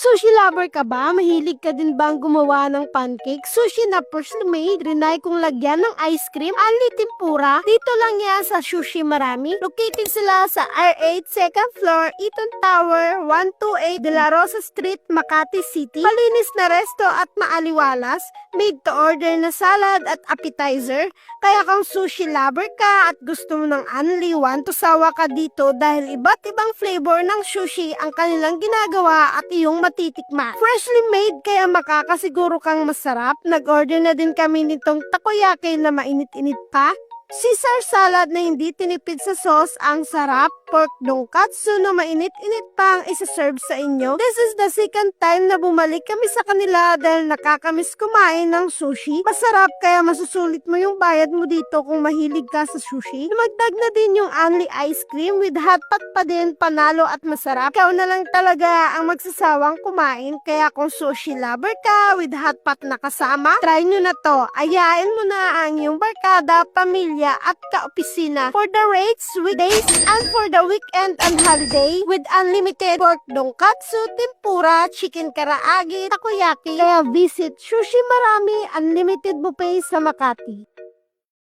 Sushi lover ka ba? Mahilig ka din bang gumawa ng pancake? Sushi na freshly made, rinay kung lagyan ng ice cream, only tempura. Dito lang yan sa Sushi Marami. Located sila sa R8 2nd floor, Eaton Tower, 128 De La Rosa Street, Makati City. Malinis na resto at maaliwalas. Made to order na salad at appetizer. Kaya kung sushi lover ka at gusto mo ng only one, tusawa ka dito dahil iba't ibang flavor ng sushi ang kanilang ginagawa at iyong matitikman. Freshly made kaya makakasiguro kang masarap. Nag-order na din kami nitong takoyaki na mainit-init pa. Caesar salad na hindi tinipid sa sauce, ang sarap. Pork donkatsu na mainit-init pa ang isa-serve sa inyo. This is the second time na bumalik kami sa kanila dahil nakakamiss kumain ng sushi. Masarap kaya masusulit mo yung bayad mo dito kung mahilig ka sa sushi. Dumagdag na din yung only ice cream with hot pot pa din, panalo at masarap. Ikaw na lang talaga ang magsasawang kumain. Kaya kung sushi lover ka with hot pot na kasama, try nyo na to. Ayain mo na ang iyong barkada, pamilya at kaopisina for the rates, weekdays, and for the weekend and holiday with unlimited pork donkatsu, tempura, chicken karaage, takoyaki. Kaya visit Sushi Marami Unlimited Buffet sa Makati.